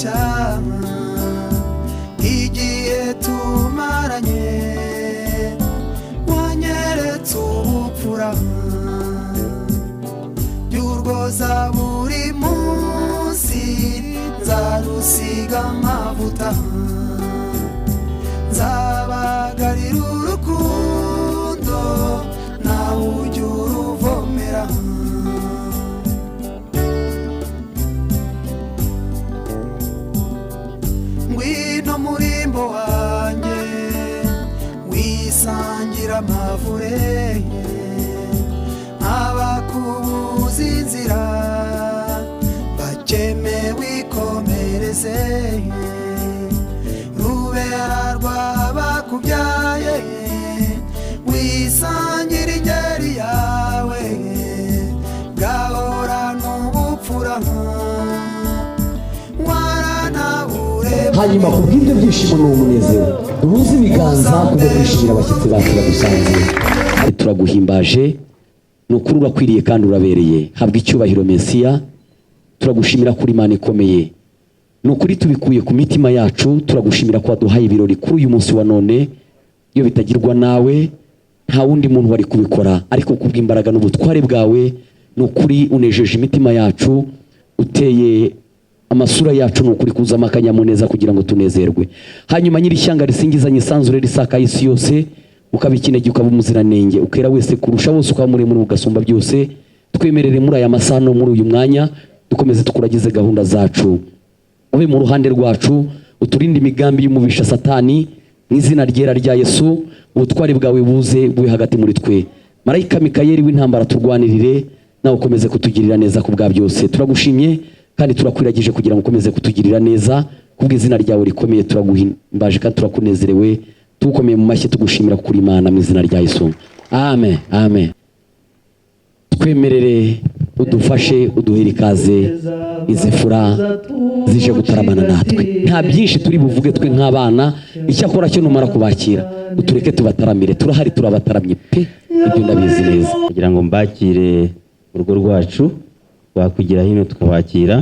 mushya igihe tumaranye wanyeretse ubupfura by'urwoza buri munsi nzarusiga amavuta nzabagarira urukundo nawe ujya uruvomera ngwino murimbo wanjye wisangira amavure abakubuza inzira bakeme wikomereze rubera rw'abakubyaye wisangira ingeri yawe gahora n'ubupfura hanyuma kubw'ibyo byishimo n'umunezero duhuze ibiganza kubwo kwishimira abashyitsi bacu badusanze turaguhimbaje ni ukuri urakwiriye kandi urabereye habwa icyubahiro Mesiya turagushimira kuri Imana ikomeye ni ukuri tubikuye ku mitima yacu turagushimira ko waduhaye ibirori kuri uyu munsi wa none iyo bitagirwa nawe nta wundi muntu wari kubikora ariko kubw'imbaraga n'ubutware bwawe ni ukuri unejeje imitima yacu uteye amasura yacu nukuri kuzama akanyamuneza kugira ngo tunezerwe hanyuma nyiri ishyanga risingizanye isanzure risakaye isi yose ukaba ikinege ukaba umuziranenge ukera wese kurusha bose ukaba muremure ugasumba byose twemerere muri aya masaha no muri uyu mwanya dukomeze tukuragize gahunda zacu ube mu ruhande rwacu uturinde imigambi y'umubisha satani mu izina ryera rya Yesu ubutware bwawe buze buri hagati muri twe marayika Mikayeli w'intambara turwanirire nawe ukomeze kutugirira neza ku bwa byose turagushimye kandi turakwiragije kugira ngo ukomeze kutugirira neza kubw'izina ryawe rikomeye turaguhimbaje kandi turakunezerewe tukomeye mu mashyi tugushimira kuri Imana mu izina rya Yesu amen amen twemerere udufashe uduhere ikaze izifura zije gutaramana natwe nta byinshi turi buvuge twe nk'abana icyakora cyo numara kubakira utureke tubataramire turahari turabataramye pe ibyo ndabizi neza kugira ngo mbakire urugo rwacu bakugira hino tukabakira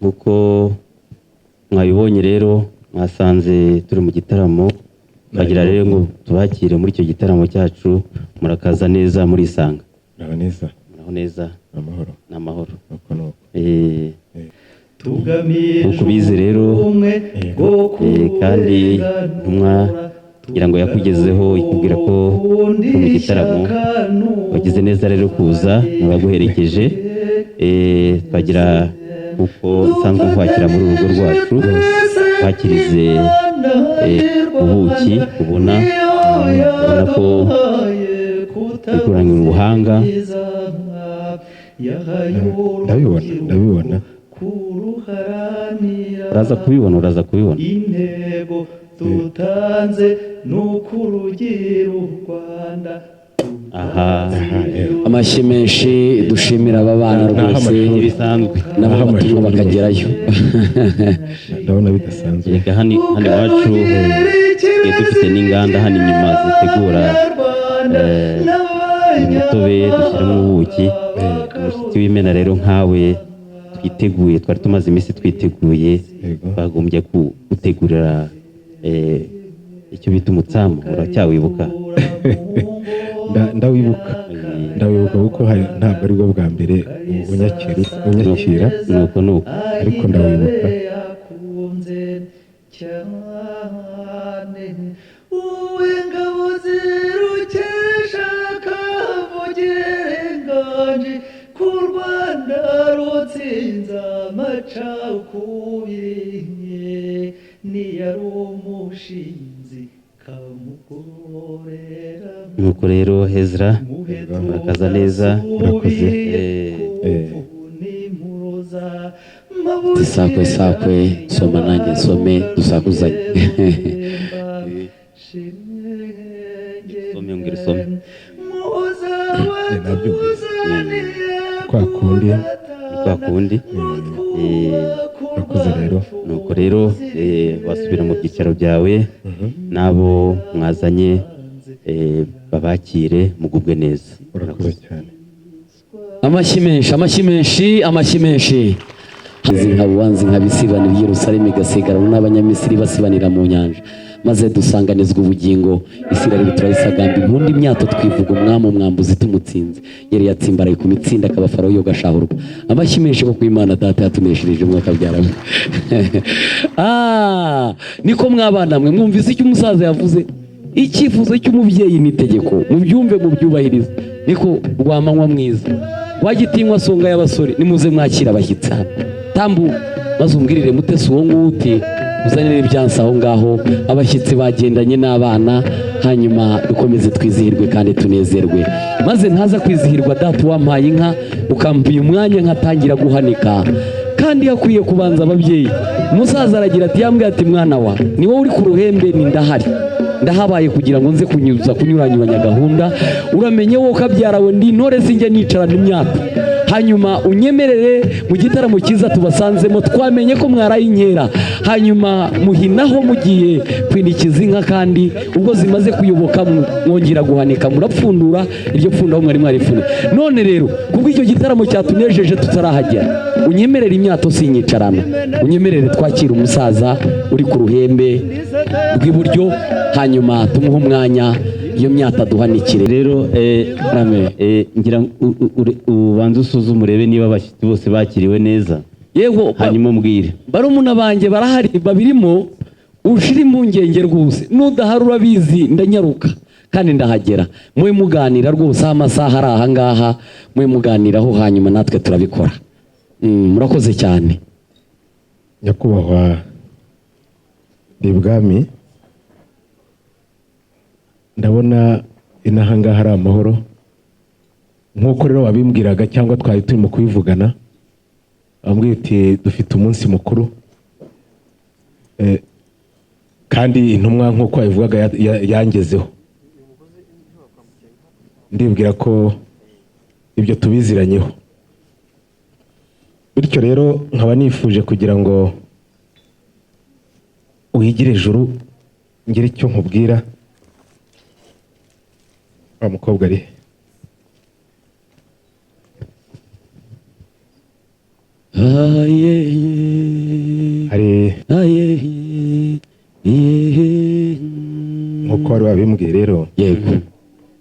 nkuko mwabibonye rero mwasanze turi mu gitaramo bagira rero ngo tubakire muri icyo gitaramo cyacu murakaza neza muri isanga muraho neza n'amahoro uko bize rero kandi ntumwa kugira ngo yakugezeho ikubwira ko uri mu gitaramo wagize neza rero kuza nabaguherekeje twagira uko nsanzwe nkwakira muri urugo rwacu twakirize ubuki ubona ko bikoranye ubuhanga ndabibona uraza kubibona intego tutanze n'ukurugira u Rwanda amashyi menshi dushimira aba bana rwose bisanzwe nabo batumwa bakagerayo ndabona bidasanzwe reka hano iwacu dufite n'inganda hano inyuma zitegura umutobe dushyiramo ubuki umushyitsi w'imena rero nkawe twiteguye twari tumaze iminsi twiteguye bagombye gutegurira icyo bita umutsamu uracyawibuka ndawibuka kuko ntabwo ari bwo bwa mbere unyakira nuko ariko ndawibuka wowe ngabo zirukesha kavugire nganje ku Rwanda rutsinze amacakubiri niyari umushinzi kamugorera nuko rero Hezra murakaza neza murakoze sakwe soma nanjye nsome dusakuzanye some kwa kundi urakoze rero nuko rero wasubira mu byicaro byawe nabo mwazanye babakire mugubwe neza urakoze cyane amashyi menshi nka bubanzi nka bisibanira i Yerusalemu igasegarana n'abanyamisiri basibanira mu nyanja maze dusanganizwa ubugingo Isirayeli turayisagamba impundi imyato twivuga umwami umwambuzi tumutsinze yari yatsimbaraye ku mitsinda akaba farawo yogashahurwa amashyi menshi ko Imana data yatuneshereje mwaka byarawe niko mwabana mwe mwumvise icyo umusaza yavuze icyifuzo cy'umubyeyi n'itegeko mubyumve mubyubahirize niko rwamanywa mwiza wagitinywa songa y'abasore nimuze mwakira abashyitsi tambu maze umbwirire mutesi uwo nguwo uti uzanire ibyansi aho ngaho abashyitsi bagendanye n'abana hanyuma dukomeze twizihirwe kandi tunezerwe maze ntaza kwizihirwa data wampaye inka ukambuye umwanya nkatangira guhanika kandi hakwiye kubanza ababyeyi umusaza aragira ati yambwiye ati mwana wa ni wowe uri ku ruhembe ni ndahari ndahabaye kugira ngo nze kunyuranyuranya gahunda uramenye wowe kabyarawe ndi intore sinjye nicarana imyaka hanyuma unyemerere mu gitaramo cyiza tubasanzemo twamenye ko mwaraye inkera hanyuma muhinaho mugiye kwinikiza inka kandi ubwo zimaze kuyoboka mwongera guhanika murapfundura iryo pfundaho mwari mwarifune none rero kubwo icyo gitaramo cyatunejeje tutarahagera unyemerere imyato sinyicarana unyemerere twakira umusaza uri ku ruhembe rw'iburyo hanyuma tumuhe umwanya iyo myata duhanikire rero ngira ubanze usuzume urebe niba abashyitsi bose bakiriwe neza yego hanyuma umbwire barumuna banjye barahari babirimo ushira impungenge rwose n'udahari urabizi ndanyaruka kandi ndahagera mwe muganira rwose amasaha ari aha ngaha mwe muganiraho hanyuma natwe turabikora murakoze cyane nyakubahwa ibwami ndabona inaha ngaha ari amahoro nk'uko rero wabimbwiraga cyangwa twari turimo kubivugana wambwiye uti dufite umunsi mukuru kandi intumwa nk'uko wabivugaga yangezeho ndibwira ko ibyo tubiziranyeho bityo rero nkaba nifuje kugira ngo wigire ijuru ngire icyo nkubwira wa mukobwa ari nk'uko wari wabimbwiye rero yego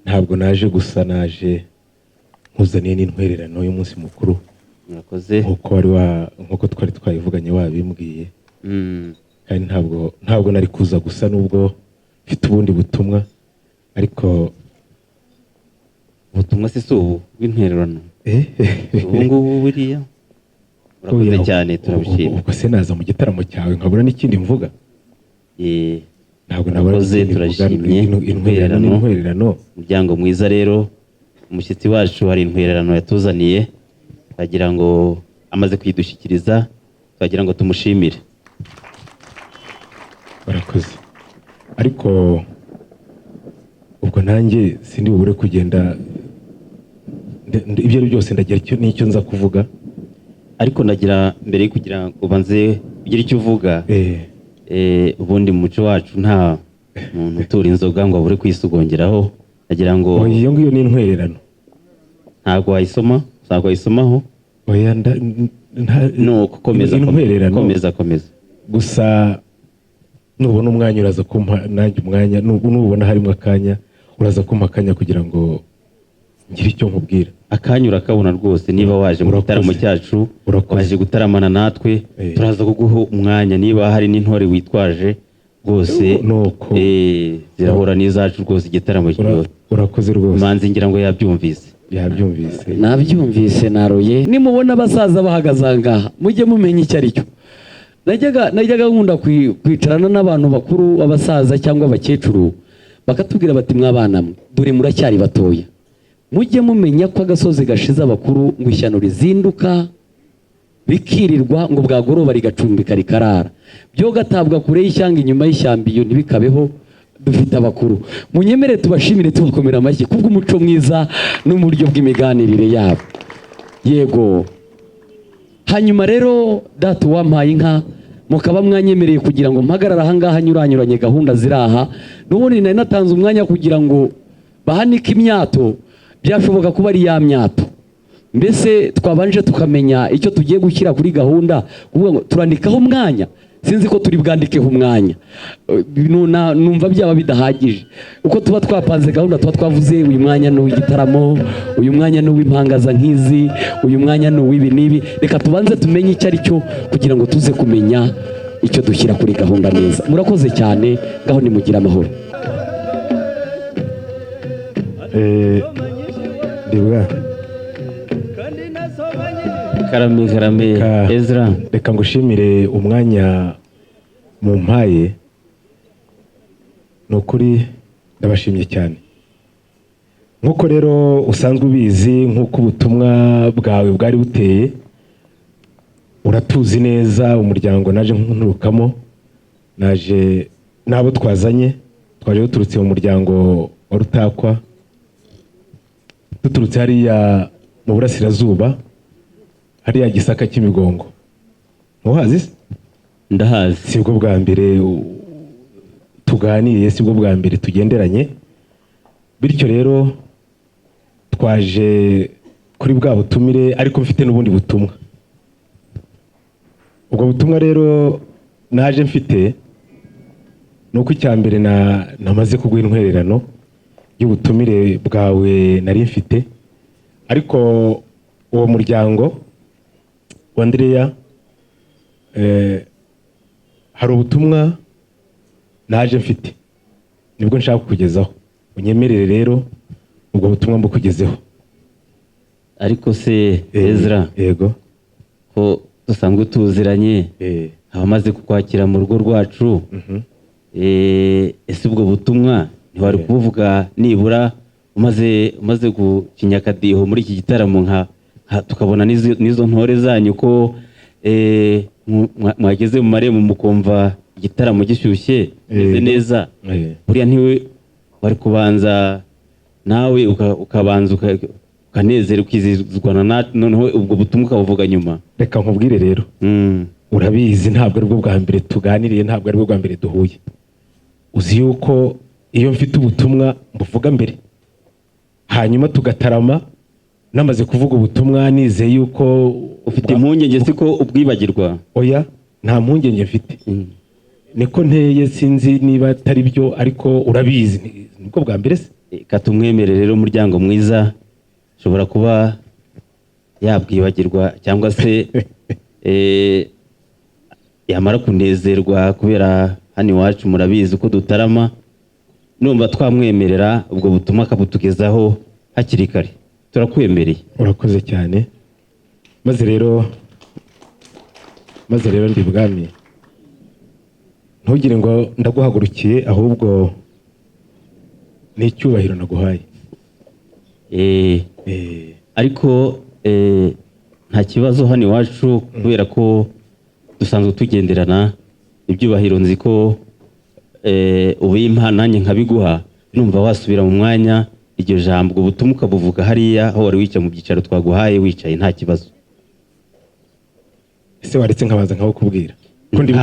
ntabwo naje gusa naje nkuzaniye n'intwererano y'umunsi mukuru murakoze nk'uko twari twabivuganye wabimbwiye kandi ntabwo nari kuza gusa nubwo mfite ubundi butumwa ariko ubutumwa si ubu bw'intwererano ubu ngubu buriya urakoze cyane turabishima ubwo se naza mu gitaramo cyawe nkabura n'ikindi mvuga ntabwo nabaze turashimye intwererano umuryango mwiza rero umushyitsi wacu hari intwererano yatuzaniye twagira ngo amaze kuyidushyikiriza twagira ngo tumushimire barakoze ariko ubwo nanjye sindi bubure kugenda ibyo ari byose ndagira n'icyo nza kuvuga ariko nagira mbere yo kugira ngo ubanze ugire icyo uvuga ubundi mu muco wacu nta muntu utura inzoga ngo abure kwisugongeraho nagira ngo iyo ngiyo ni intwererano ntabwo wayisomaho oya nuko komeza gusa nubona umwanya uraza kumpa nanjye umwanya nubona harimo akanya uraza kumpa akanya kugira ngo ngire icyo nkubwira akanya urakabona rwose niba waje mu gitaramo cyacu waje gutaramana natwe turaza kuguha umwanya niba hari n'intore witwaje rwose zirahura n'izacu rwose igitaramo cyose urakoze rwose manzi ngira ngo yabyumvise nabyumvise naroye nimubona abasaza bahagaze aha ngaha mujye mumenya icyo ari cyo najyaga nkunda kwicarana n'abantu bakuru abasaza cyangwa abakecuru bakatubwira bati mwabana mwe dore muracyari batoya mujye mumenya ko agasozi gashize abakuru ngo ishyano rizinduka bikirirwa ngo bwagoroba rigacumbika rikarara byo gatabwa kure y'ishyanga inyuma y'ishyamba iyo ntibikabeho dufite abakuru munyemere tubashimire tubakomera amashyi kubw'umuco mwiza n'uburyo bw'imiganirire yabo yego hanyuma rero data wampaye inka mukaba mwanyemereye kugira ngo mpagarara aha ngaha nyuranyuranye gahunda ziri aha n'ubundi nari natanze umwanya kugira ngo bahanike imyato byashoboka kuba ari ya myato mbese twabanje tukamenya icyo tugiye gushyira kuri gahunda, kuvuga ngo turandikaho umwanya, sinzi ko turi bwandikeho umwanya. Numva byaba bidahagije uko tuba twapanze gahunda, tuba twavuze uyu mwanya ni uw'igitaramo, uyu mwanya ni uw'impangaza nk'izi, uyu mwanya ni uw'ibi n'ibi. Reka tubanze tumenye icyo ari cyo kugira ngo tuze kumenya icyo dushyira kuri gahunda neza. Murakoze cyane, ngaho nimugire amahoro. Ndibwa karame Ezra, reka ngushimire umwanya mu mpaye, ni ukuri ndabashimye cyane. Nk'uko rero usanzwe ubizi, nk'uko ubutumwa bwawe bwari buteye, uratuzi neza umuryango naje nturukamo, naje n'abo twazanye, twaje duturutse mu muryango wa Rutakwa, duturutse hariya mu burasirazuba, hariya Gisaka cy'Imigongo. Ntuhazi se? Ndahazi. Sibwo bwa mbere tuganiriye, sibwo bwa mbere tugenderanye, bityo rero twaje kuri bwa butumire, ariko mfite n'ubundi butumwa. Ubwo butumwa rero naje mfite nuko icya mbere namaze kuguha intwererano y'ubutumire bwawe nari mfite, ariko uwo muryango wa Andrea hari ubutumwa naje mfite, nibwo nshaka kukugezaho. Unyemerere rero ubwo butumwa mbukugezeho. Ariko se Ezra, yego, ko dusanzwe tuziranye, abamaze kukwakira mu rugo rwacu, ese ubwo butumwa ntiwari kubuvuga nibura umaze gucinya akadiho muri iki gitaramo, tukabona n'izo ntore zanyu ko mwageze mu marembo mukumva igitaramo gishyushye meze neza. Buriya ntiwe wari kubanza nawe ukabanza ukanezera ukizizwana, noneho ubwo butumwa ukabuvuga nyuma? Reka nkubwire rero, urabizi ntabwo aribwo bwa mbere tuganiriye, ntabwo aribwo bwa mbere duhuye. Uzi yuko iyo mfite ubutumwa mbuvuga mbere, hanyuma tugatarama namaze kuvuga ubutumwa nizeye yuko ufite impungenge, siko ubwibagirwa? Oya, nta mpungenge mfite, niko nteye, sinzi niba atari byo, ariko urabizi nibwo bwa mbere se. Katumwemere rero, umuryango mwiza ushobora kuba yabwibagirwa cyangwa se yamara kunezerwa, kubera hano iwacu murabizi uko dutarama. Numva twamwemerera ubwo butumwa akabutugezaho hakiri kare, turakwemereye. Urakoze cyane. Maze rero ndi bwami, ntugire ngo ndaguhagurukiye, ahubwo ni icyubahiro naguhaye. Ariko nta kibazo hano iwacu, kubera ko dusanzwe tugenderana. Ibyubahiro nzi ko ubimpa nanjye nkabiguha, numva wasubira mu mwanya iryo jambo, ubwo butumwa ukabuvuga hariya aho wari wicaye mu byicaro twaguhaye wicaye, nta kibazo. Ese waretse nkabanza nkabukubwira ko ndi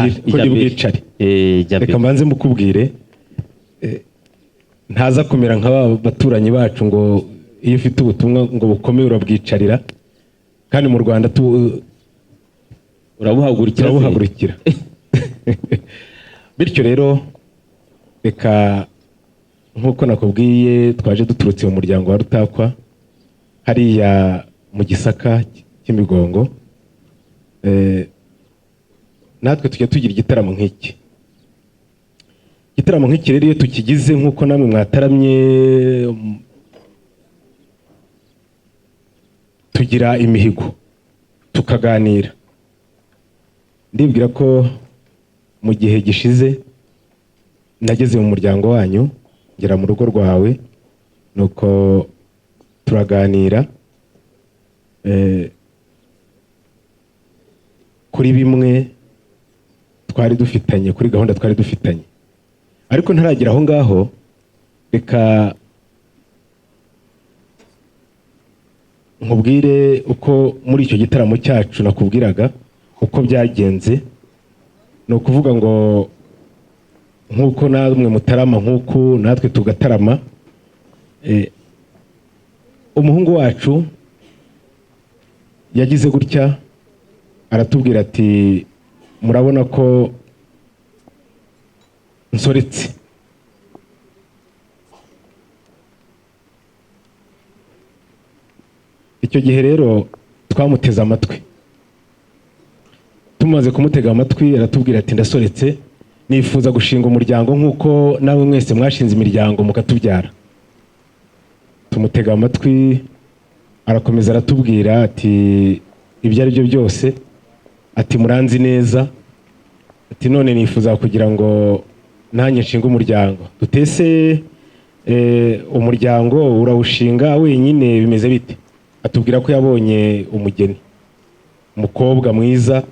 bwicare? Reka mbanze mukubwire, ntaza kumera nk'aba baturanyi bacu ngo iyo ufite ubutumwa ngo bukomeye urabwicarira, kandi mu Rwanda urabuhagurukira. Bityo rero reka nk'uko nakubwiye, twaje duturutse mu muryango wa Rutakwa hariya mu Gisaka cy'Imigongo. Natwe tujya tugira igitaramo nk'iki. Igitaramo nk'iki rero iyo tukigize nk'uko namwe mwataramye, tugira imihigo tukaganira. Ndibwira ko mu gihe gishize nageze mu muryango wanyu, ngera mu rugo rwawe, nuko turaganira kuri bimwe twari dufitanye, kuri gahunda twari dufitanye. Ariko ntaragera aho ngaho, reka nkubwire uko muri icyo gitaramo cyacu nakubwiraga uko byagenze. Ni ukuvuga ngo nk'uko namwe mutarama nk'uko natwe tugatarama, umuhungu wacu yagize gutya aratubwira ati murabona ko nsoretse. Icyo gihe rero twamuteze amatwi, tumaze kumutega amatwi aratubwira ati ndasoretse, nifuza gushinga umuryango nk'uko nawe mwese mwashinze imiryango mukatubyara. Tumutega amatwi, arakomeza aratubwira ati ibyo ari byo byose, ati muranzi neza, ati none nifuza kugira ngo nanjye nshinga umuryango. Dutese umuryango urawushinga wenyine bimeze bite? Atubwira ko yabonye umugeni, umukobwa mwiza,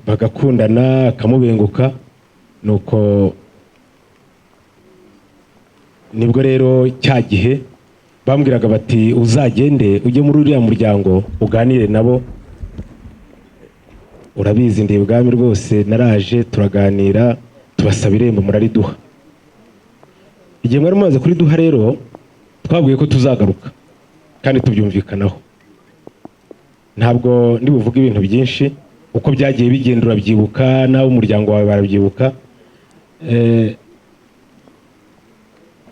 bagakundana akamubenguka, nuko nibwo rero cya gihe bambwiraga bati uzagende ujye muri uriya muryango uganire nabo. Urabizi ndi ibwami rwose, naraje turaganira tubasaba irembo murariduha. Igihe mwari mumaze kuriduha rero twabwiye ko tuzagaruka kandi tubyumvikanaho. Ntabwo ndi buvuge ibintu byinshi, uko byagiye bigenda urabyibuka, nawe umuryango wawe barabyibuka.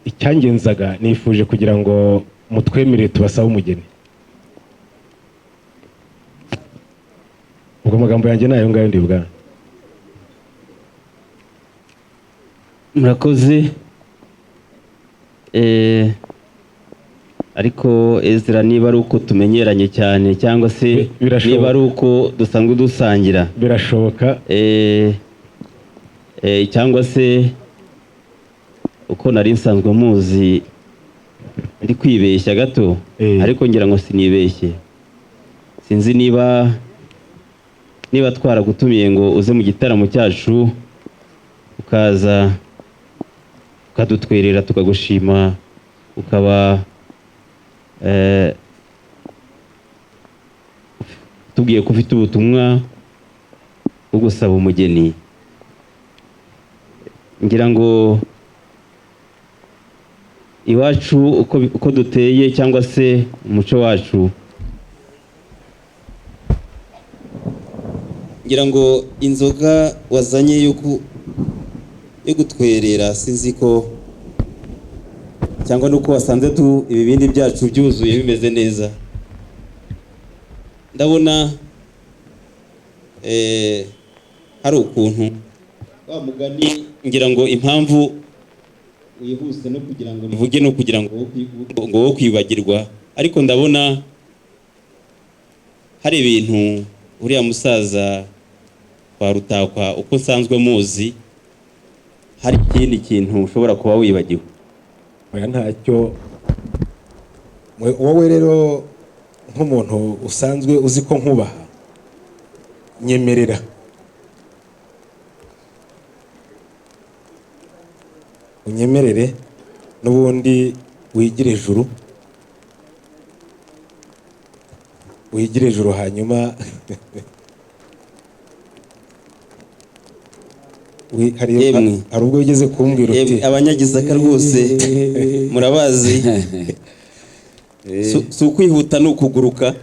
Icyangenzaga nifuje kugira ngo mutwemerere tubasabe umugeni. Ubwo amagambo yanjye nayo ngayo ndi bwana. Murakoze. Ariko Ezra, niba ari uko tumenyeranye cyane cyangwa se niba ari uko dusanzwe dusangira, birashoboka. Cyangwa se uko nari nsanzwe muzi ndi kwibeshya gato, ariko ngira ngo sinibeshye. Sinzi niba twaragutumiye ngo uze mu gitaramo cyacu ukaza ukadutwerera tukagushima, ukaba tubwiye ko ufite ubutumwa bwo gusaba umugeni. Ngira ngo iwacu uko duteye cyangwa se umuco wacu, ngira ngo inzoga wazanye yo gutwerera sinzi ko cyangwa nuko wasanze ibibindi byacu byuzuye bimeze neza. Ndabona hari ukuntu wa mugani, ngira ngo impamvu wihuse no kugira ngo bivuge no kugira ngo wo kwibagirwa, ariko ndabona hari ibintu uriya musaza kwa Rutakwa uko nsanzwe muzi, hari ikindi kintu ushobora kuba wibagiwe. Oya ntacyo. Wowe rero nk'umuntu usanzwe uzi ko nkubaha, nyemerera unyemerere n'ubundi wigire ejuru hanyuma hari ubwo ugeze kumbwira uti abanyagisaka rwose murabazi, si ukwihuta ni ukuguruka.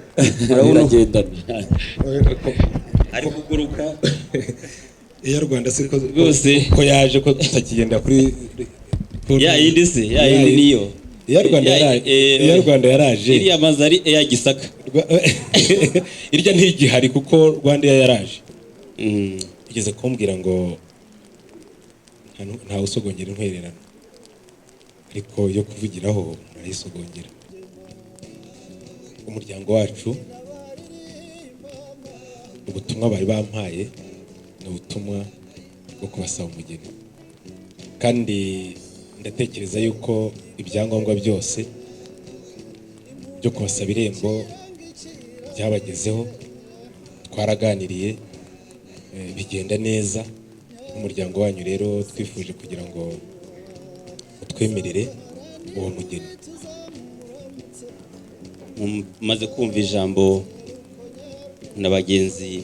Ari kuguruka iya Rwanda siko rwose ko yaje ko tutakigenda kuri ya yindi se, ya yindi niyo iya Rwanda yaraje, iriya mazi ari iya Gisaka. irya ntigihari kuko Rwanda yaraje. Ugeze kumbwira ngo ntawe usogongera intwererano, ariko yo kuvugiraho murayisogongera. Umuryango wacu ubutumwa bari bampaye ni ubutumwa bwo kubasaba umugeni, kandi ndatekereza yuko ibyangombwa byose byo kubasaba irembo byabagezeho. Twaraganiriye bigenda neza. Umuryango wanyu rero twifuje kugira ngo utwemerere uwo mugeni. Maze kumva ijambo na bagenzi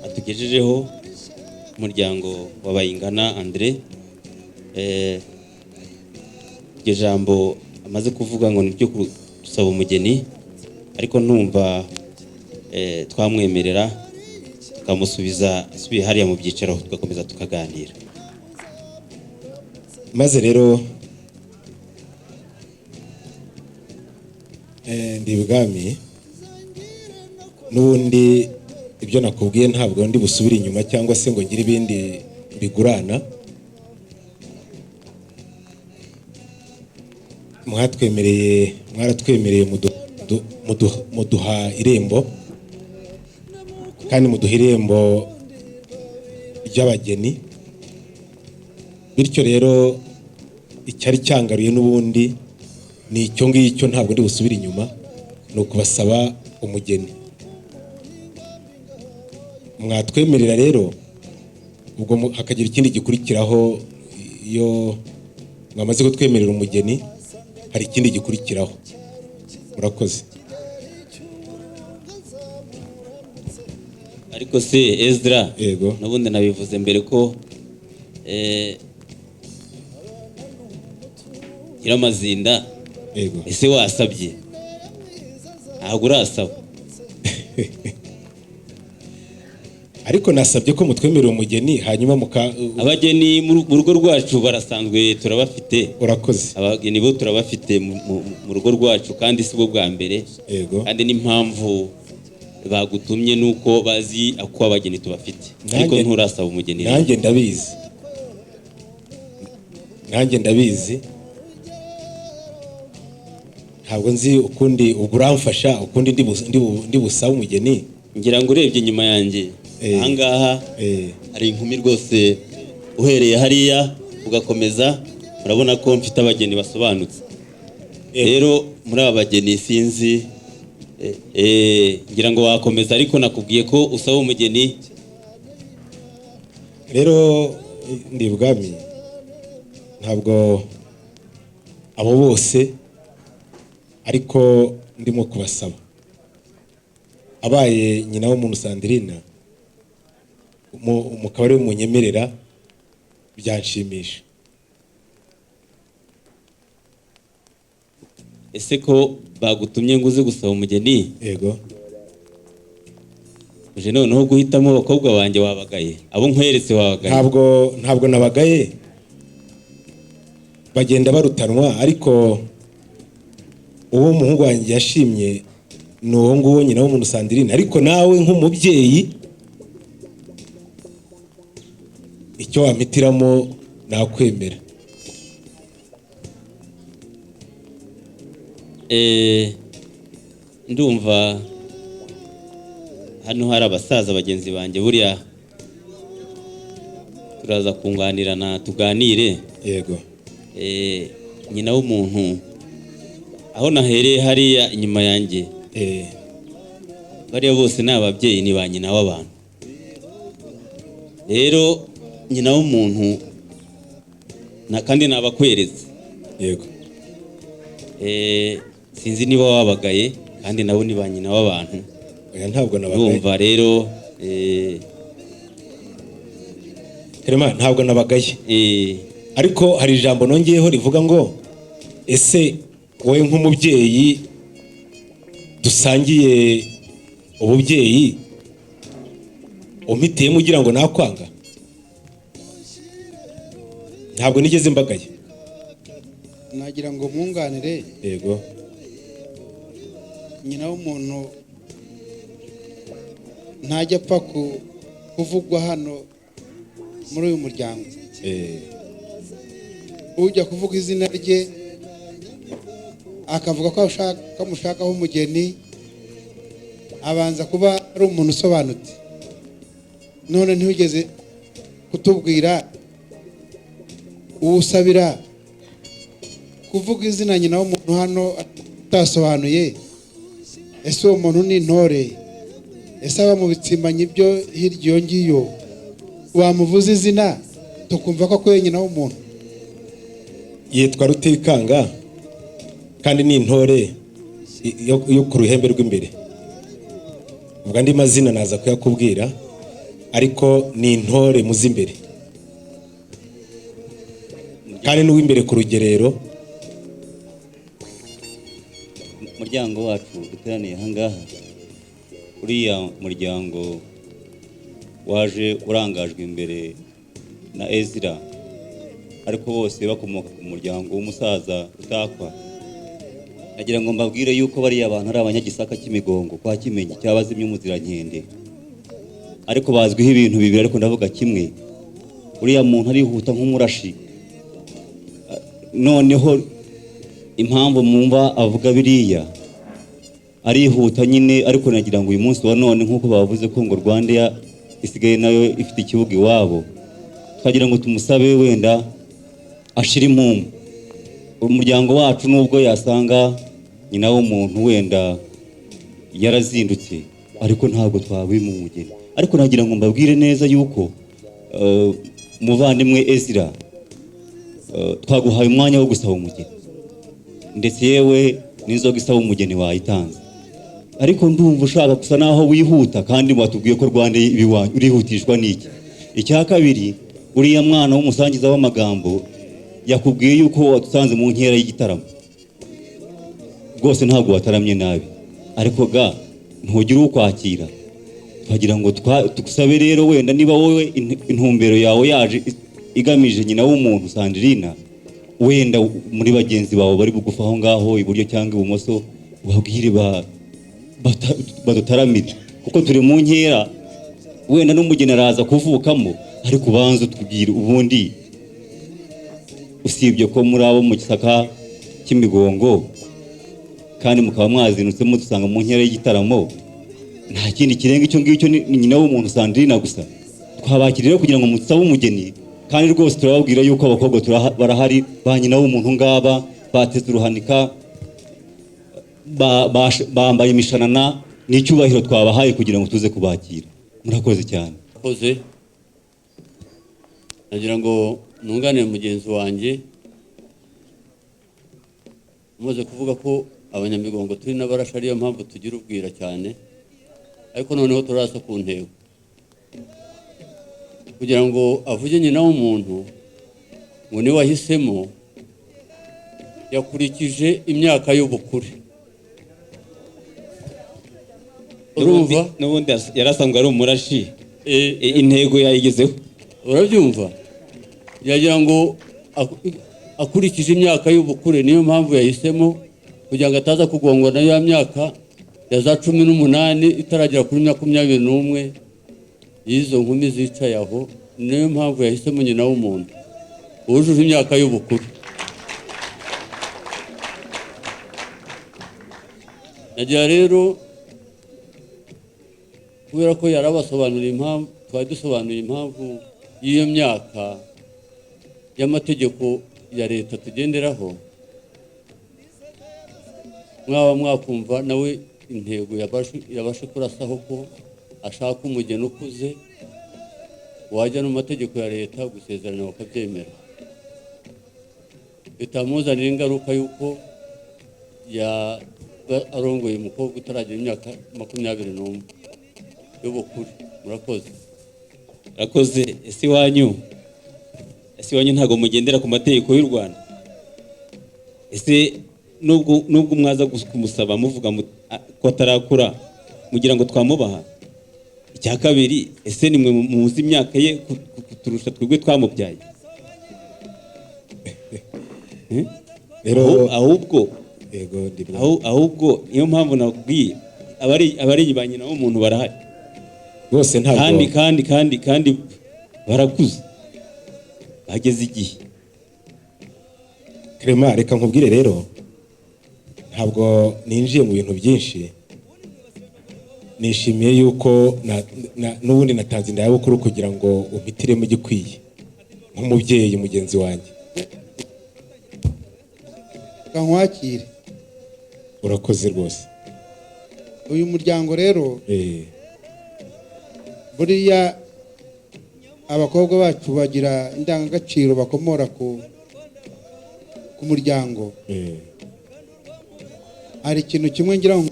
atugejejeho, umuryango wa Bayingana Andre, iryo jambo amaze kuvuga ngo nibyo gusaba umugeni, ariko numva twamwemerera tukamusubiza asubiye hariya mu byicaro tugakomeza tukaganira. maze rero ndi ibwami n'ubundi ibyo nakubwiye ntabwo ndi busubire inyuma cyangwa se ngo ngire ibindi bigurana. mwaratwemereye muduha irembo kandi muduha irembo ry'abageni, bityo rero icyari cyangaruye n'ubundi ni icyo ngicyo, ntabwo ndi busubire inyuma, ni ukubasaba umugeni. Mwatwemerera rero ubwo hakagira ikindi gikurikiraho. Iyo mwamaze kutwemerera umugeni hari ikindi gikurikiraho. Murakoze. Ariko se Ezra, yego, n'ubundi nabivuze mbere ko Nyiramazinda, yego, ese wasabye? Ntabwo urasaba. ariko nasabye ko mutwemerera umugeni hanyuma abageni mu rugo rwacu barasanzwe turabafite. Urakoze. Abageni bo turabafite mu rugo rwacu kandi si bwo bwa mbere. Yego. Kandi n'impamvu bagutumye nuko bazi ako abageni tubafite. Ariko nturasaba umugeni. Nanjye ndabizi. Ntabwo nzi ukundi uguramfasha ukundi ndi busaba umugeni. Ngira ngo urebye inyuma yanjye ahangaha hari inkumi rwose, uhereye hariya ugakomeza urabona ko mfite abageni basobanutse. Rero muri aba bageni sinzi, ngira ngo wakomeza, ariko nakubwiye ko usaba umugeni. Rero ndi ibwami, ntabwo abo bose ariko ndimo kubasaba. Abaye Nyinawumuntu Sandrine mukaba ari munyemerera byanshimisha. Ese ko bagutumye ngo uze gusaba umugeni? Yego. Uje noneho guhitamo abakobwa banjye wabagaye? Abo nkweretse wabagaye? Ntabwo nabagaye, bagenda barutanwa, ariko uwo umuhungu wanjye yashimye ni uwo nguwo Nyinawumuntu Sandrine. Ariko nawe nk'umubyeyi icyo wampitiramo nakwemera. Ndumva hano hari abasaza bagenzi banjye, buriya turaza kunganirana tuganire. Yego. Nyinawumuntu, aho nahereye hariya inyuma yanjye, bariya bose ni ababyeyi, ni ba nyina w'abantu. Rero Nyinawumuntu kandi nabakweretse. Yego. Sinzi niba wabagaye, kandi nabo ni ba nyina w'abantu. Ntabwo nabagaye. Urumva rero Herema, ntabwo nabagaye. Ariko hari ijambo nongeyeho rivuga ngo ese wowe nk'umubyeyi dusangiye ububyeyi umpitiyemo ugira ngo nakwanga? Ntabwo nigeze mbagaye. Nagira ngo mwunganire. Yego. Nyinawumuntu ntajya apfa kuvugwa hano muri uyu muryango. Ujya kuvuga izina rye akavuga ko amushakaho umugeni, abanza kuba ari umuntu usobanutse. None ntihugeze kutubwira uwusabira kuvuga izina Nyinawumuntu hano utasobanuye. Ese uwo muntu ni intore? Ese aba mu bitsimbanyi byo hirya iyo ngiyo wamuvuza izina tukumva ko akweye Nyinawumuntu? Yitwa Rutikanga kandi ni intore yo ku ruhembe rw'imbere. Ubwo andi mazina naza kuyakubwira, ariko ni intore muzi imbere kandi n'uw'imbere ku rugerero. Umuryango wacu duteraniye ahangaha uriya muryango waje urangajwe imbere na Ezra, ariko bose bakomoka ku muryango w'umusaza utakwa. Nagira ngo mbabwire yuko bariya abantu ari abanyagisaka cy'imigongo kwa Kimenyi cyabazimye umuzirankende, ariko bazwiho ibintu bibiri, ariko ndavuga kimwe. Uriya muntu arihuta nk'umurashi, noneho impamvu mwumva avuga biriya arihuta nyine, ariko nagira ngo uyu munsi wa none nk'uko bavuze ko ngo Rwanda isigaye nayo ifite ikibuga iwabo, twagira ngo tumusabe wenda ashira impumu. Umuryango wacu nubwo yasanga nyina w'umuntu wenda yarazindutse, ariko ntabwo twabima umugeni. Ariko nagira ngo mbabwire neza yuko muvandimwe Ezra, twaguhaye umwanya wo gusaba umugeni, ndetse yewe n'inzoga isaba umugeni wayitanze, ariko ndumva ushaka gusa naho wihuta, kandi watubwiye ko Rwanda ibiwanyu urihutishwa n'iki. Icya kabiri, uriya mwana w'umusangiza w'amagambo yakubwiye yuko watusanze mu nkera y'igitaramo, rwose ntabwo wataramye nabi, ariko ga ntugire ukwakira. Twagira ngo tugusabe rero, wenda niba wowe intumbero yawe yaje igamije nyina w'umuntu Sandrina, wenda muri bagenzi bawe bari bugufa aho ngaho iburyo cyangwa ibumoso, ubabwire badutaramire, kuko turi mu nkera, wenda n'umugeni araza kuvukamo, ariko ubanza utubwire ubundi. Usibye ko muri abo mu gisaka cy'imigongo kandi mukaba mwazinutse mudusanga mu nkera y'igitaramo, nta kindi kirenga icyo ngicyo ni nyina w'umuntu Sandrina gusa. Twabakiriye kugira ngo musabe umugeni, kandi rwose turababwira yuko abakobwa barahari ba nyina w'umuntu ngaba, bateze uruhanika, bambaye imishanana n'icyubahiro twabahaye kugira ngo tuze kubakira. Murakoze cyane. Murakoze. Nagira ngo nunganire mugenzi wanjye umaze kuvuga ko abanyamigongo turi n'abarashi ariyo mpamvu tugira ubwira cyane, ariko noneho turasa ku ntego kugira ngo avuge nyina w'umuntu ngo niwe wahisemo, yakurikije imyaka y'ubukure. Urumva n'ubundi yarasanzwe ari umurashi, intego yayigezeho. Urabyumva? Yagira ngo akurikije imyaka y'ubukure, niyo mpamvu yahisemo, kugira ngo ataza kugongwa na ya myaka ya za 18 itaragera kuri 21 y'izo nkumi zicaye aho. Niyo mpamvu yahisemo nyina w'umuntu wujuje imyaka y'ubukure. Nagira rero, kubera ko yarabasobanuriye impamvu, twari dusobanuye impamvu y'iyo myaka y'amategeko ya leta tugenderaho, mwaba mwakumva nawe intego yabashe kurasaho ko ashaka umugeni ukuze wajya no mategeko ya leta gusezerana bakabyemera, bitamuzanira ingaruka yuko arongoye umukobwa utaragira imyaka 21 y'ubukure. Murakoze. Murakoze. Ese iwanyu ntago mugendera ku mategeko y'u Rwanda? Ese nubwo mwaza kumusaba muvuga ko atarakura, mugira ngo twamubaha? Icya kabiri, ese nimwe muzi imyaka ye kuturusha twebwe twamubyaye? Rero ahubwo niyo mpamvu nakubwiye abari ba nyina w'umuntu barahari rwose, ntabwo kandi barakuze, bageze igihe. Clement, reka nkubwire rero, ntabwo ninjiye mu bintu byinshi. Nishimiye yuko n'ubundi natanze indayabukuru kugira ngo umpitiremo igikwiye nk'umubyeyi mugenzi wanjye. Kankwakire. Urakoze rwose. Uyu muryango rero, buriya abakobwa bacu bagira indangagaciro bakomora ku muryango. Hari ikintu kimwe ngira ngo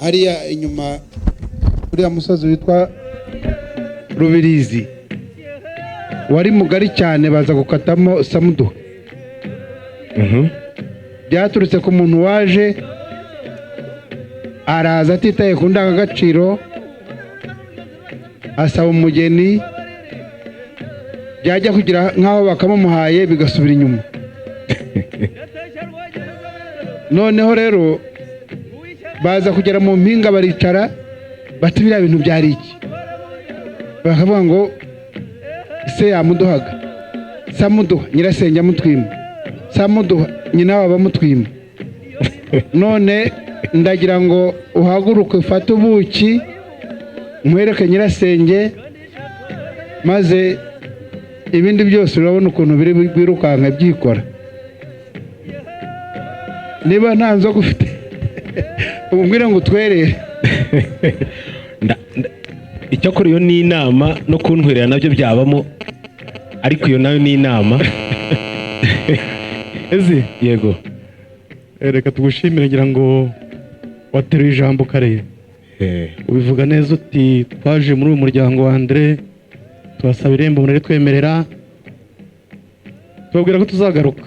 hariya inyuma uriya musozi witwa Rubirizi wari mugari cyane, baza gukatamo Samuduha. byaturutse ku muntu waje araza atitaye ku ndangagaciro, asaba umugeni, byajya kugira nk'aho bakamumuhaye bigasubira inyuma. Noneho rero baza kugera mu mpinga baricara bati biriya bintu byari iki, bakavuga ngo se yamuduhaga, samuduha nyirasenge amutwima, samuduha nyina waba amutwima. None ndagira ngo uhaguruke ufate ubuki mwereke nyirasenge, maze ibindi byose urabona ukuntu biri birukanka byikora. Niba nta nzoga ufite umubwire ngo utwerere. Icyakora iyo ni inama no kuntwerera nabyo byabamo, ariko iyo nayo ni inama. Ezi Yego. reka tugushimire, ngira ngo wateruye ijambo kare, ubivuga neza uti twaje muri uyu muryango wa Andre tubasaba irembo muri twemerera, tubabwira ko tuzagaruka.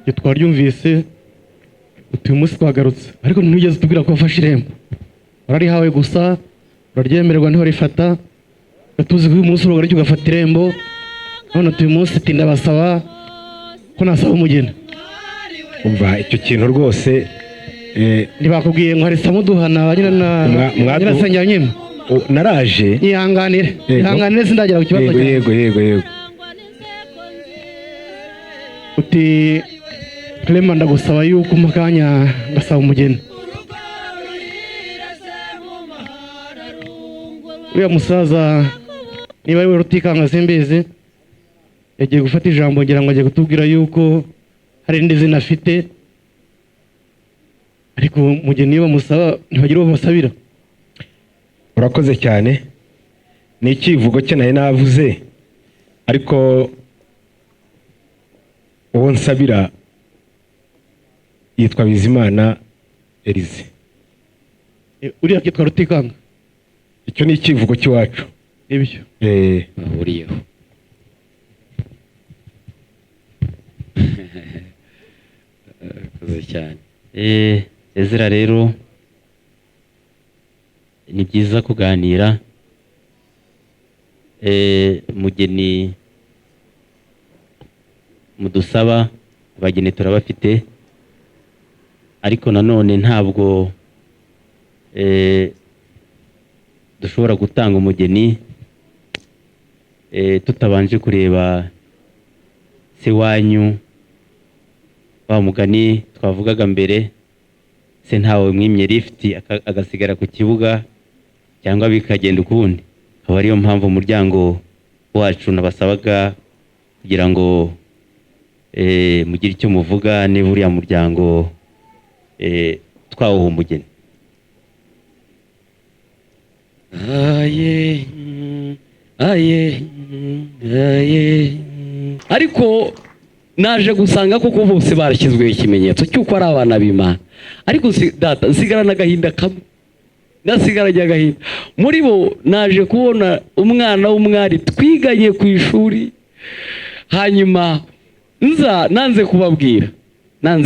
Iyo twaryumvise uti uyu munsi twagarutse, ariko ntugeze tubwira ko wafashe irembo. Wararihawe gusa uraryemererwa ntiwarifata, tuzi ko uyu munsi urugarika ugafata irembo. None uyu munsi ati ndabasaba ko nasaba umugeni. Umva icyo kintu rwose Ntibakubwiye ngo hari samuduhana nyirasenge nyine naraje. Ihanganire sindagera ku kibazo cyawe. Yego. Uti Clement ndagusaba yuko umakanya ngasaba umugeni. Uriya musaza niba ari we Rutikanga simbizi, yagiye gufata ijambo ngira ngo agiye kutubwira yuko hari indi zina afite, ariko umugeni iyo bamusaba ntibagira uwo bamusabira. Urakoze cyane, ni ikivugo cye nari navuze, ariko uwo nsabira yitwa Bizimana Elyse. Uriya akitwa Rutikanga. Icyo ni ikivugo cy'iwacu. Ibyo bahuriyeho. Koze cyane. Ezra rero ni byiza kuganira. Mugeni mudusaba abageni turabafite, ariko nanone ntabwo dushobora gutanga umugeni tutabanje kureba se wanyu, wa mugani twavugaga mbere, se ntawe mwimye lift agasigara ku kibuga cyangwa bikagenda ukundi. Akaba ariyo mpamvu umuryango wacu nabasabaga kugira ngo mugire icyo muvuga niba uriya muryango twawuha umugeni. Ariko naje gusanga kuko bose barashyizweho ikimenyetso cy'uko ari abana b'Imana, ariko data nsigarana agahinda kamwe, nasigaranye agahinda. Muri bo naje kubona umwana w'umwari twiganye ku ishuri, hanyuma nanze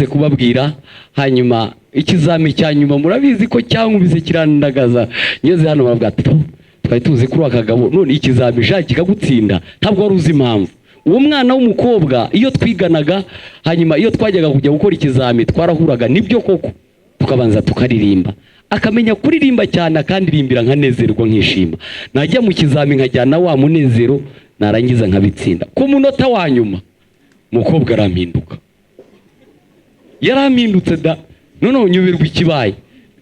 kubabwira, hanyuma ikizami cya nyuma murabizi ko cyankubise kirandagaza, ngeze hano baravuga ati twari tuzi kuri akagabo, none ikizami kikagutsinda, ntabwo wari uzi impamvu. Uwo mwana w'umukobwa iyo twiganaga, hanyuma iyo twajyaga kujya gukora ikizami twarahuraga, nibyo koko tukabanza tukaririmba, akamenya kuririmba cyane, akandirimbira nkanezerwa nkishima. Najya mu kizami nkajyana wa munezero, narangiza nkabitsinda. Ku munota wa nyuma umukobwa arampinduka, yarampindutse da, noneho nyubirwa ikibaye.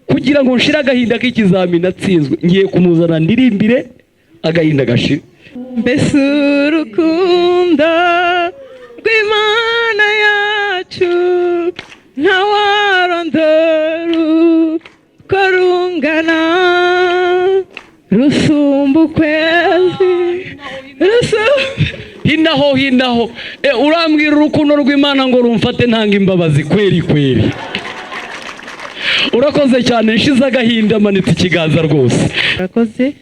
Kugira ngo nshire agahinda k'ikizami natsinzwe, ngiye kumuzana ndirimbire agahinda gashira. Mbese urukundo rw'Imana yacu ntawarondora uko rungana, rusumba ukwezi, hinaho urambwira urukundo rw'Imana ngo rumfate ntanga imbabazi kweri. Urakoze cyane, nshize agahinda manitse ikiganza rwose. Urakoze.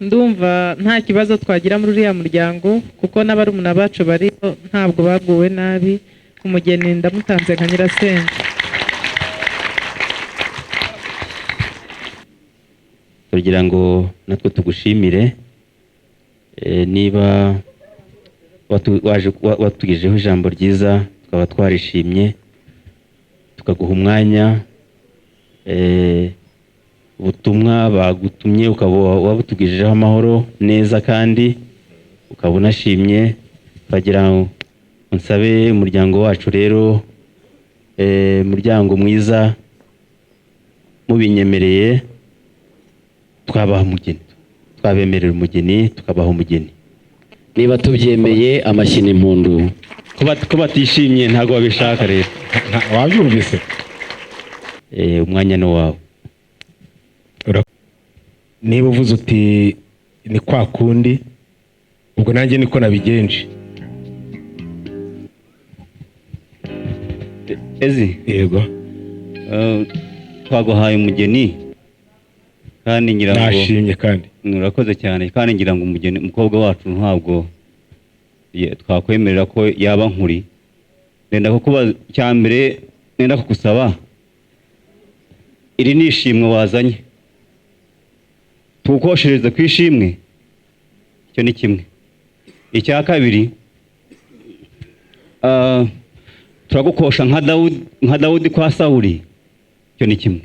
ndumva nta kibazo twagira muri uriya muryango kuko n'abarumuna bacu bariho ntabwo baguwe nabi. Umugeni ndamutanze nka nyirasenge. kugira ngo natwe tugushimire niba watugejeho ijambo ryiza tukaba twarishimye tukaguha umwanya ubutumwa bagutumye ukaba wabutugejejeho amahoro neza kandi ukaba unashimye. bagira ngo nsabe umuryango wacu rero umuryango mwiza mubinyemereye twabaha umugeni, twabemerera umugeni tukabaha umugeni. niba tubyemeye amashyi n'impundu. ko batishimye ntabwo babishaka rero. wabyumvise? umwanya ni wawe. niba uvuze uti ni kwa kundi ubwo nanjye niko nabigenje. Ezi yego twaguhaye umugeni kandi ngira ngo nashimye kandi urakoze cyane kandi ngira ngo umugeni umukobwa wacu ntabwo twakwemerera ko yaba nkuri. Nenda kukuba cyambere nenda kugusaba iri nishimwe wazanye tukoshereza kwishimwe. Icyo ni kimwe. Icya kabiri turagukosha nka Dawudi kwa Sawuli. Icyo ni kimwe.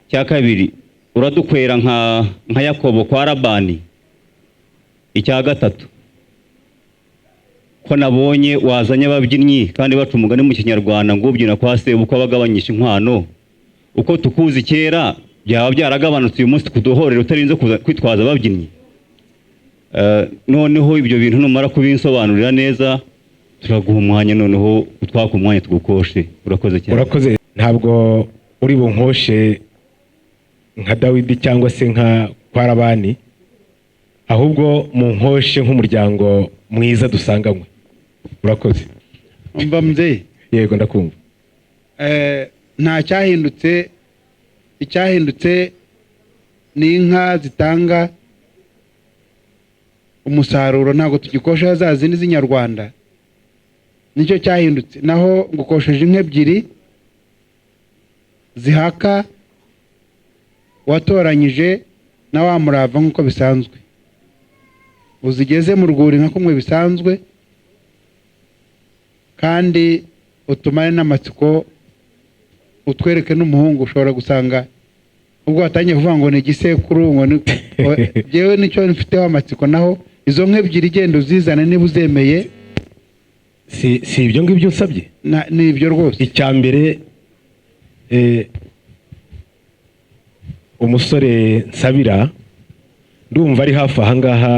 Icya kabiri uradukwera nka Yakobo kwa Labani. Icya gatatu ko nabonye wazanye ababyinnyi kandi baca umugani mu kinyarwanda ngo ubyina kwa se uko abagabanyisha inkwano. Uko tukuzi kera byaba byaragabanutse uyu munsi kuduhorera utarinze kwitwaza ababyinnyi. Noneho ibyo bintu numara kubinsobanurira neza turaguha umwanya noneho utwaka umwanya tugukoshe. Urakoze cyane. urakoze. Ntabwo uri bunkoshe nka Dawidi cyangwa se nka kwa Labani, ahubwo mu nkoshe nk'umuryango mwiza dusanganywe. Urakoze. umva mzee. Yego ndakumva. Nta cyahindutse. Icyahindutse ni inka zitanga umusaruro, ntabwo tugikosha za zindi z'inyarwanda. Nicyo cyahindutse. Naho ngukosheje inka ebyiri zihaka watoranyije na wa murava nk'uko bisanzwe. Uzigeze mu rwuri nka kumwe bisanzwe kandi utumane n'amatsiko utwereke n'umuhungu. Ushobora gusanga ubwo watangiye kuvuga ngo ni igisekuru ngo yewe nicyo mfiteho amatsiko. Naho izo nka ebyiri genda uzizane niba uzemeye. si ibyo ngibyo usabye? Ni ibyo rwose. Icya mbere umusore nsabira ndumva ari hafi aha ngaha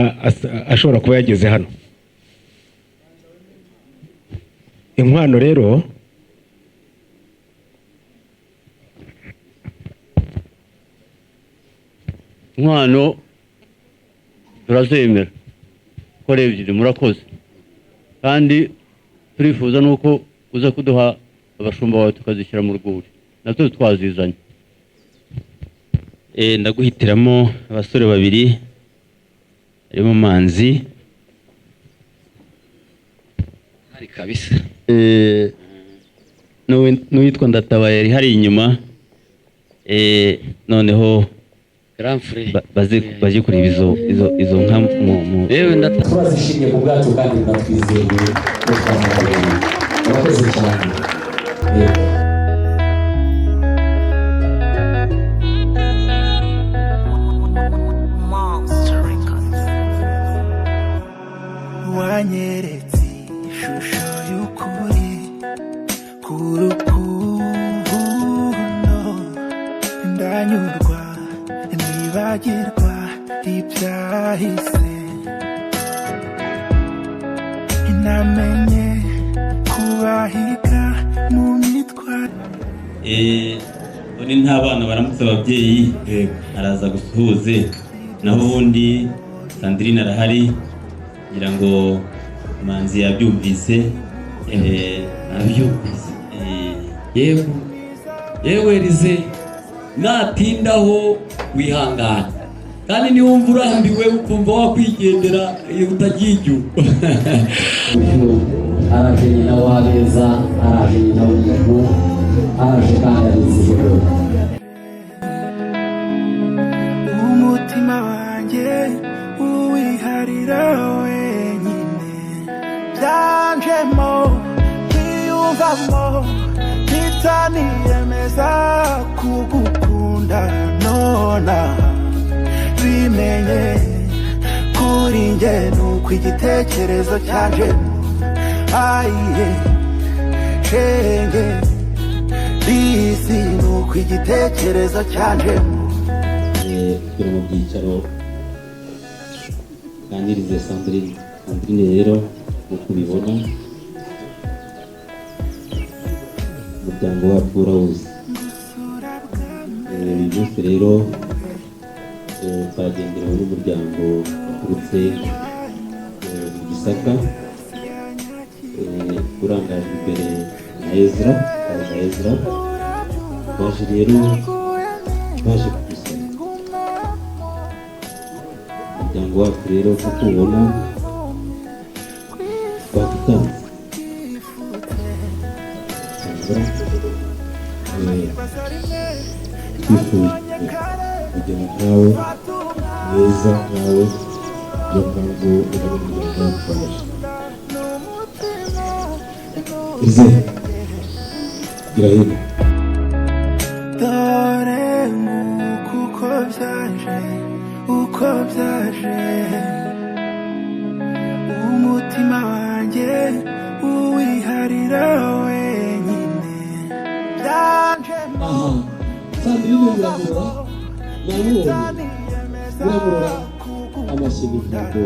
ashobora kuba yageze hano. Inkwano rero inkwano turazemera ko ari ebyiri. Murakoze kandi turifuza nuko uza kuduha abashumba bawe tukazishyira mu rwuri natwe twazizanye. Ndaguhitiramo abasore babiri harimo Manzi hari kabisa n'uwitwa Ndatabaye ari hari inyuma. Noneho baje kureba izo nka yewe turazishimye ku bwacu kandi natwizeye ko twazabona. Urakoze cyane. wanyeretse ishusho y'ukuri ku rukundo ndanyurwa nibagirwa ibyahise namenye kubahiga mu myitwarire. Ubundi nta bana baramutse ababyeyi araza gusuhuze. Naho ubundi Sandrine arahari ngira ngo Manzi yabyumvise. Nabyumvise. Yewe Elyse natindaho wihangana kandi niwumva urambiwe ukumva wakwigendera iyo utagiye igihugu. araje nyina w'abeza, araje nyina w'umuntu, araje kandi arizihiwe. umutima wanjye uwiharira wenyine, byanjemo ntiyumvamo, ntitaniyemeza kugukunda nona, bimenye kuri njye nuko igitekerezo cyanjemo, ayiye shenge bisi nuko igitekerezo cyanjemo. turi mu byicaro ganirize Sandrine rero uko ubibona umuryango wacu urawuzi. uyu munsi rero twagenderewe n'umuryango uturutse mu Gisaka, urangajwe imbere na Ezra baje rero baje kugusaba umuryango wacu rero kuko ubona twagutanze twifuje kugera nawe neza nawe yo mpamvu urabona twaje ize irahira dore uko byaje umutima wanjye uwiharira wenyine, byanjemo urabura amashyiga ntabwo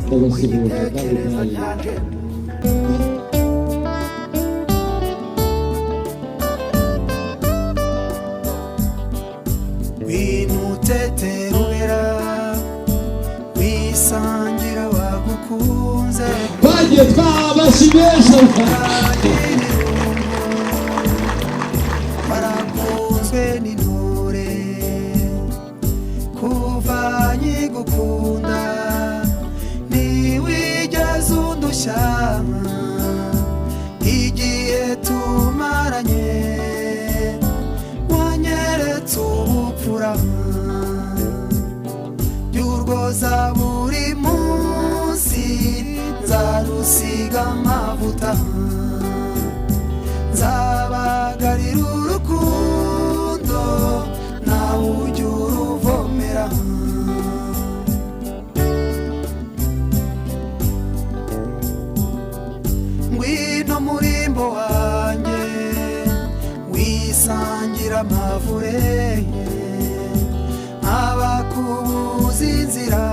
ndabasuhuza kandi nanjye winuteterera wisangira wagukunze bagiye twabashimesha warakunzwe n'intore kuva nkigukunda ntiwigeze undushya igihe tumaranye wanyeretse ubupfura by'urwoza buri munsi nzarusiga amavuta nzabagarira urukundo nawe ujya uruvomera ngwino murimbo wanjye wisangira amavure abakubuza inzira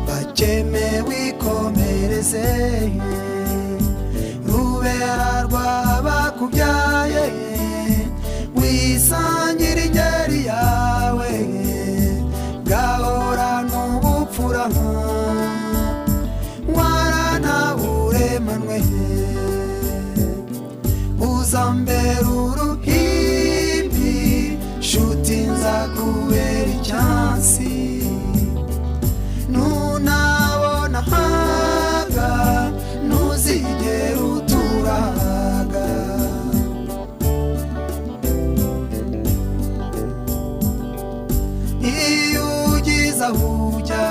bakeme wikomereze rubera rwabakubyaye wisangira ingeri yawe gahora n'ubupfura waranaburemanwe uzambera uruhimbi shuti nzakubera icyansi nunabona haga ntuzigera uturaga iyo ugize aho ujya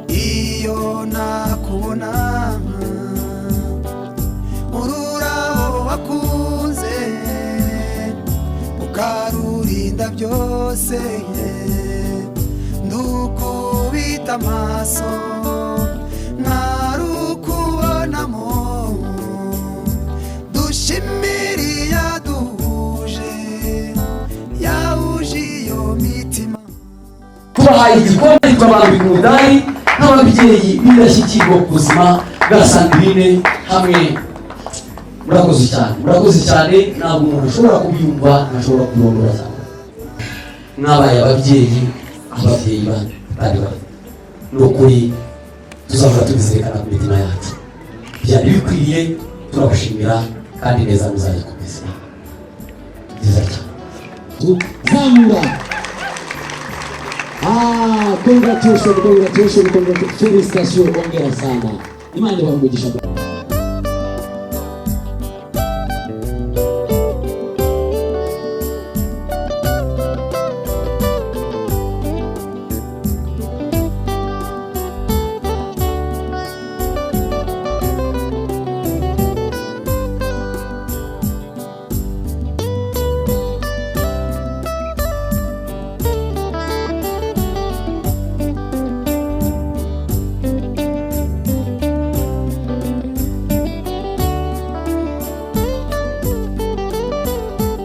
iyo nakubona ururabo wakunze ukarurinda byose ndukubita amaso ntarukubonamo dushimiriya duhuje yahuje iyo mitima tubahaye igikombe tw'abantu b'umudari n'ababyeyi b'indashyikirwa ku buzima bwa Sandrine hamwe. murakoze cyane ntabwo umuntu ashobora kubyumva ntashobora kurondora cyane mwabaye ababyeyi bari ni ukuri tuzahora tubizirikana ku mitima yacu byari bikwiriye turabashimira kandi neza muzayikomeza zamura. Congratulations, felicitation, ongera sana. Imani wamugisha.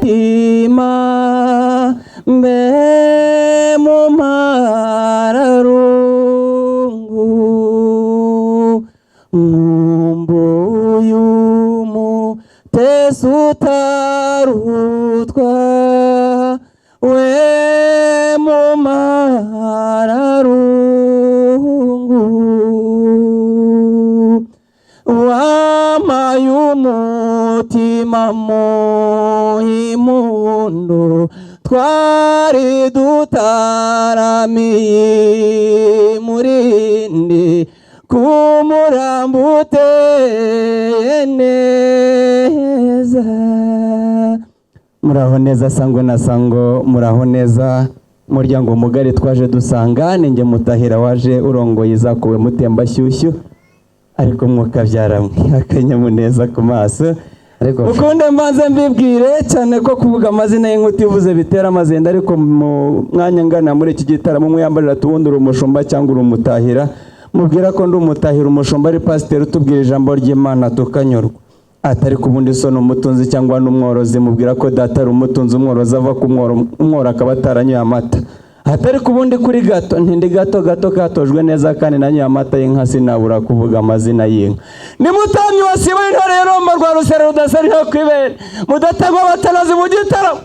Ima mbe mu mararungu Mumbuyu mutesi utarutwa we mu mararungu Wamaye umutima muhimundu twari dutaramiye murindi kumurambo uteye neza. Muraho neza sango na sango, muraho neza muryango mugari twaje dusanga ninjye mutahira waje urongoye izakuwe mutemba shyushyu ariko mwukavyaramwe akanyamuneza ku maso. Ukunde mbanze mbibwire cyane ko kuvuga amazina y'inkuti ivuze bitera amazenda, ariko mu mwanya ngana muri iki gitaramo mwiyambarira tuwundura umushumba cyangwa urumutahira mubwira ko ndi umutahira umushumba ari pasiteri utubwira ijambo ry'Imana tukanyurwa. Atari kubundi sono umutunzi cyangwa n'umworozi mubwira ko data ari umutunzi umworozi ava ku umworo akaba ataranyoye amata. Atari kubundi kuri gato ntindi gato katojwe neza kandi nanyoye amata y'inka sinabura kuvuga amazina y'inka. Ni mutamyi wasiba intore y'Roma rwa rusere rudasariho kwibere mudatagwa batanazi mu gitaramo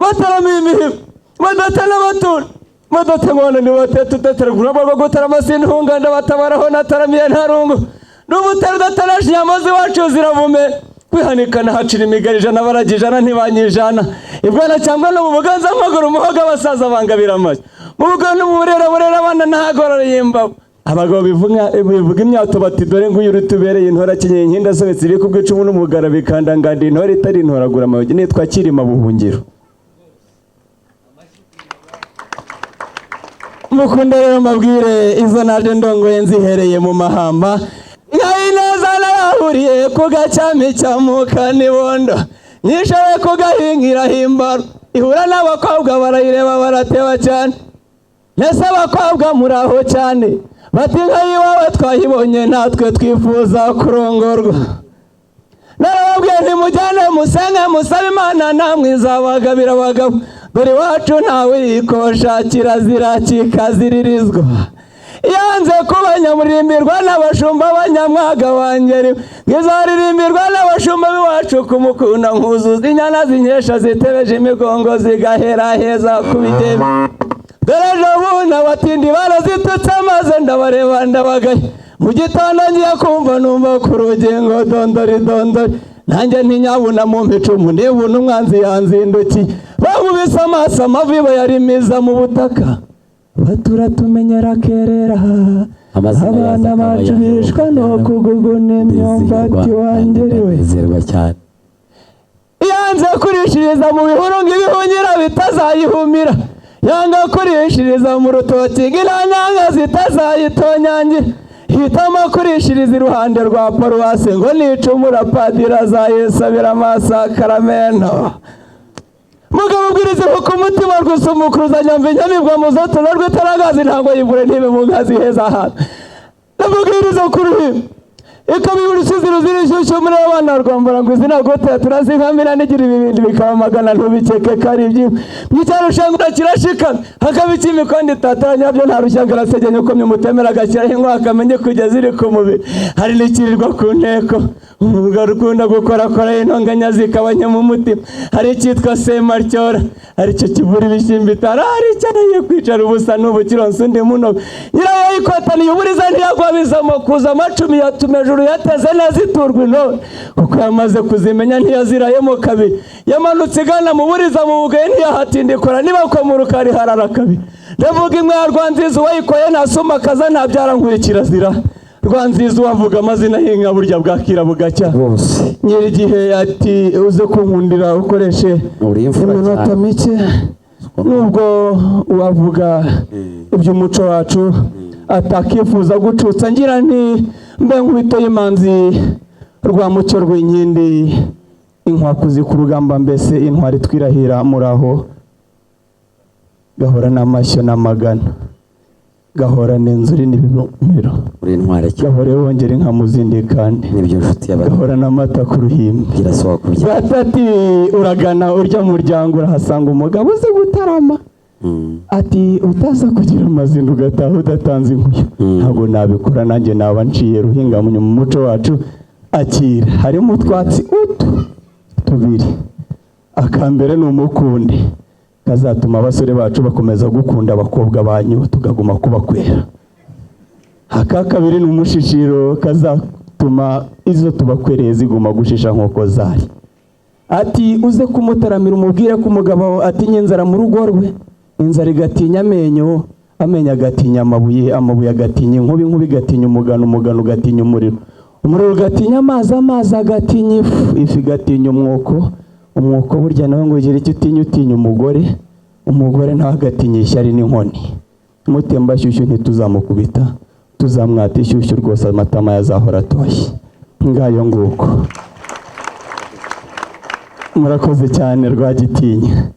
bataramiye imihigo badatana batura badatangwana ni batatu dataragura bwo gutarama sinhunganda batabaraho nataramiye ntarungu n'ubutari datanaje nyamazi wacu ziravume kwihanikana hacira imigarije n'abaragijana ntibanyijana ibwana cyangwa no mu buganza amaguru umuhoga abasaza bangabira amaje mu bugano mu burera abana ntagororeye imbaho abagabo bivuga imyato bati dore nguyu rutubereye intora kinye inkinda sobetse iri kubwicumu n'umugara bikandanganda intore itari intoragura amayogi nitwa Kirima Buhungiro. Mukunda rero mabwire izo naje ndongoye nzihereye mu mahamba nkayineza narahuriye ku gacami cya Mukanibondo nyishawe ku gahingira himbara ihura n'abakobwa barayireba barateba cyane nese abakobwa muraho cyane bati nkayiwawe twayibonye natwe twifuza kurongorwa. Narababwiye ntimujyane musenge musabe Imana namwe izabagabira abagabo dore iwacu ntawe yikosha kirazira kikaziririzwa. Yanze kuba nyamurimbirwa n'abashumba b'Anyamwaga wangeri ngizaririmbirwa n'abashumba b'iwacu kumukunda nkuzuza inyana zinyesha zitebeje imigongo zigahera heza kubigeme. Dore ejo bundi abatindi barazitutse maze ndabareba ndabagaye mu gitondo ngiye kumva numva ku rugingo dondori nanjye ntinyabuna mu mpicumu nibuna umwanzi yanzindukiye bamubise amaso amavibo yarimiza mu butaka batura tumenyera kerera abana bacu bishwa no kuguguna imyumbati wangeriwe. Yanze kurishiriza mu bihuru ng'ibihunyira bitazayihumira yanga kurishiriza mu rutoki ng'intanyanga zitazayitonyangira hitamo kurishiriza iruhande rwa paruwasi ngo nicumura padiri azayisabira amasakaramentu. Mugabo ubwiriza ku mutima rw'isumukuruza nyamva inyamibwa mu zoto rw'itaragazi ntabwo yivure ntibe mu ngazi heza hano ndamubwiriza ku ruhimbi ikabibura isiziro zirishyushyu muri abana rwambara ngo izina gote turazinkamira n'igira ibibindi bikaba magana ntubikeke ko ari iby'iwe mw'icyaro ushangura kirashikana hakaba ik'imikondo itataranya byo nta rushyanga arasegenye ukomye umutemera agashyiraho inkwaka amenye kujya ziri ku mubiri hari n'ikirirwa ku nteko ugarukunda gukora intonganya zikabanya mu mutima. Hari icyitwa Semartyora, hari cyo kivura ibishyimbo itara, hari icyaneye kwicara ubusa n'ubu kironsa undi munoga. Nyirawo yikotaniye uburiza ntiyagwabizamo kuza amacumi yatuma ejuru yateze neza iturwa intore, kuko yamaze kuzimenya ntiyazirayemo kabiri. Yamanutse igana mu buriza mu bugaye ntiyahatindikora, niba ko mu rukari harara kabiri. Ndavuga imwe ya Rwanziza uwayikoye ntasoma akaza ntabyara nkurikira Rwanziza wavuga amazina y'inka burya bwakira bugacya bose. Nyirigihe ati uze kunkundira ukoreshe iminota mike, nubwo wavuga iby'umuco wacu atakifuza gucutsa, ngira nti mbe nkubito y'imanzi rwa mucyo rw'inkindi, inkwakuzi ku rugamba, mbese intwari twirahira muraho. Gahora n'amashyo n'amagana, gahora n'inzuri n'ibimero, uri intwara cyane. Gahora wongera inka mu zindi kandi nibyo nshuti y'abantu. Gahora n'amata ku ruhimbi. Birasaba kubyara. Ati uragana urya muryango urahasanga umugabo uzi gutarama. Ati utaza kugira amazina ugataha udatanze inkuyo. Ntabwo nabikora nanjye naba nciye ruhinga mu muco wacu. Akira harimo utwatsi tubiri. Akambere ni umukundi, kazatuma abasore bacu bakomeza gukunda abakobwa banyu tugaguma kubakwera. Aka kabiri ni umushishiro, kazatuma izo tubakwereye ziguma gushisha nk'uko zari. Ati uze kumutaramira umubwire ko umugabo atinya inzara mu rugo rwe, inzara igatinya amenyo, amenyo agatinya amabuye, amabuye agatinya inkubi, inkubi igatinya umugano, umugano ugatinya umuriro, umuriro ugatinya amazi, amazi agatinya ifu, ifu igatinya umwuko, umwuko burya nawe ngo ugire icyo utinya umugore, umugore nawe agatinya ishyari n'inkoni. Mutemba shyushyu ntituzamukubita, tuzamwata ishyushyu rwose amatama yazahora atoshye. Ngayo nguko. Murakoze cyane Rwagitinya.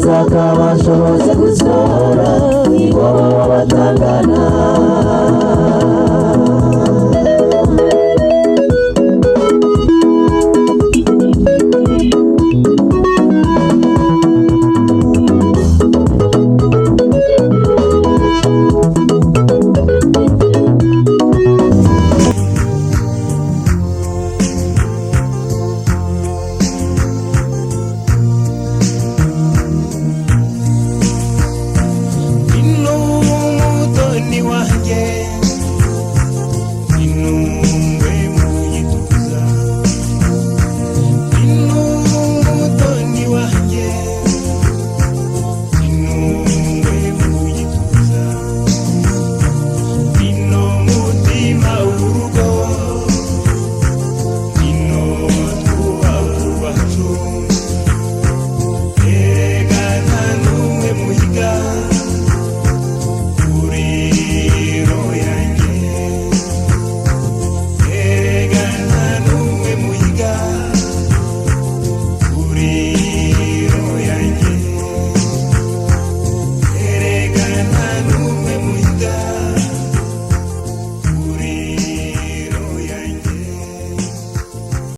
Abasaza kabashoboze gusora, nibo babatangana.